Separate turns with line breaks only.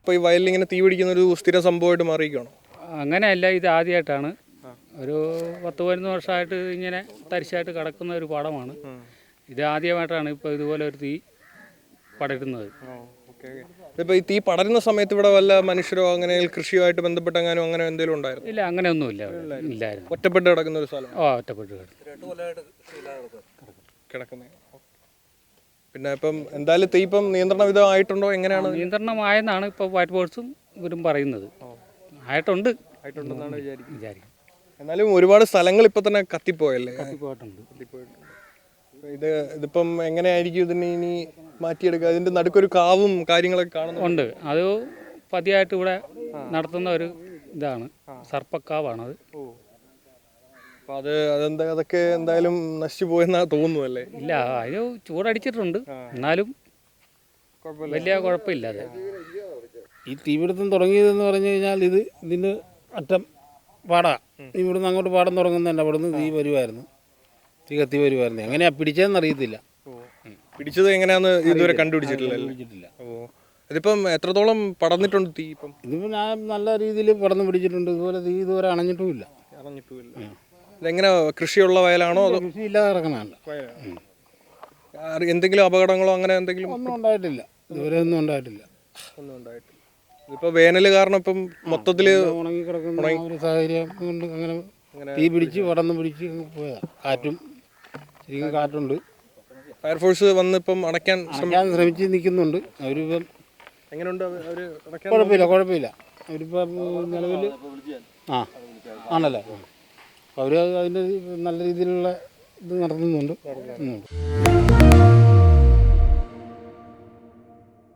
ഇപ്പോൾ ഈ വയലിൽ ഇങ്ങനെ തീ പിടിക്കുന്ന ഒരു സ്ഥിര സംഭവമായിട്ട് മാറിയിരിക്കുകയാണോ?
അങ്ങനെയല്ല, ഇത് ആദ്യമായിട്ടാണ്. ഒരു 10-11 വർഷമായിട്ട് ഇങ്ങനെ തരിശായിട്ട് കിടക്കുന്ന ഒരു പാടമാണ്. ഇത് ആദ്യമായിട്ടാണ് ഇപ്പോൾ ഇതുപോലെ ഒരു തീ പടരുന്നത്.
ഇപ്പോൾ ഈ തീ പടരുന്ന സമയത്ത് ഇവിടെ വല്ല മനുഷ്യരോ അങ്ങനെ കൃഷിയുമായിട്ട് ബന്ധപ്പെട്ടെങ്ങാനും അങ്ങനെ എന്തെങ്കിലും ഉണ്ടായിരുന്നു?
ഇല്ല, അങ്ങനെയൊന്നുമില്ല, ഇല്ലായിരുന്നു.
ഒറ്റപ്പെട്ട് കിടക്കുന്ന ഒരു സ്ഥലം.
ഒറ്റപ്പെട്ട്
കിടക്കുന്നത്. പിന്നെ ഇപ്പം എന്തായാലും തീ ഇപ്പം നിയന്ത്രണ വിധമായിട്ടുണ്ടോ? എങ്ങനെയാണ്?
നിയന്ത്രണമായെന്നാണ് ഇപ്പോൾ വൈറ്റ് ബോർഡ്സും ഇവരും പറയുന്നത്. ആയിട്ടുണ്ടെന്നാണ് വിചാരിക്കുന്നത്.
എന്നാലും ഒരുപാട് സ്ഥലങ്ങൾ ഇപ്പൊ തന്നെ കത്തിപ്പോയല്ലേ? ഇതിപ്പം എങ്ങനെയായിരിക്കും ഇതിന് ഇനി മാറ്റിയെടുക്കുക? അതിന്റെ നടുക്കൊരു കാവും കാര്യങ്ങളൊക്കെ കാണുന്നുണ്ട്.
അത് പതിയായിട്ട് ഇവിടെ നടത്തുന്ന ഒരു ഇതാണ്, സർപ്പക്കാവാണത്.
അതൊക്കെ എന്തായാലും നശിച്ചു പോയെന്നാ തോന്നുന്നു.
ഇല്ല, അത് ചൂടടിച്ചിട്ടുണ്ട്, എന്നാലും വലിയ കുഴപ്പമില്ല. അത്
ഈ തീപിടുത്തം തുടങ്ങിയതെന്ന് പറഞ്ഞു കഴിഞ്ഞാൽ ഇതിന് അറ്റം പാടാ, ഇവിടുന്ന് അങ്ങോട്ട് പാടം തുടങ്ങുന്നതല്ല, അവിടുന്ന് തീ വരുമായിരുന്നു, തീ കത്തി വരുമായിരുന്നു. എങ്ങനെയാ പിടിച്ചതെന്ന് അറിയത്തില്ല.
പിടിച്ചത് എങ്ങനെയാന്ന് ഇതുവരെ കണ്ടുപിടിച്ചിട്ടില്ല. ഇതിപ്പം എത്രത്തോളം പടർന്നിട്ടുണ്ട് തീ?
ഇതിപ്പോൾ ഞാൻ നല്ല രീതിയിൽ പടർന്ന് പിടിച്ചിട്ടുണ്ട്. ഇതുപോലെ തീ ഇതുവരെ അണഞ്ഞിട്ടുമില്ല.
ഇതെങ്ങനെ കൃഷിയുള്ള വയലാണോ അതോ
കൃഷി ഇല്ലാതെ കിടക്കണല്ല?
എന്തെങ്കിലും അപകടങ്ങളോ അങ്ങനെ എന്തെങ്കിലും?
ഒന്നും ഉണ്ടായിട്ടില്ല, ഇതുവരെ ഒന്നും ഉണ്ടായിട്ടില്ല.
ഇപ്പൊ വേനൽ കാരണം ഇപ്പം മൊത്തത്തില്
ഉണങ്ങി കിടക്കുന്ന ഒരു സാഹചര്യം കൊണ്ട് അങ്ങനെ തീ പിടിച്ച് പടർന്ന് പിടിച്ച് പോയതാ. കാറ്റും ശരിക്കും കാറ്റുണ്ട്.
ഫയർഫോഴ്സ് വന്ന് ഇപ്പം അടയ്ക്കാൻ
ശ്രമിച്ച് നിൽക്കുന്നുണ്ട്. അവരിപ്പം
എങ്ങനെയുണ്ട്?
കുഴപ്പമില്ല. അവരിപ്പം നിലവിൽ ആണല്ലേ, അവർ അതിൻ്റെ നല്ല രീതിയിലുള്ള ഇത് നടത്തുന്നുണ്ട്.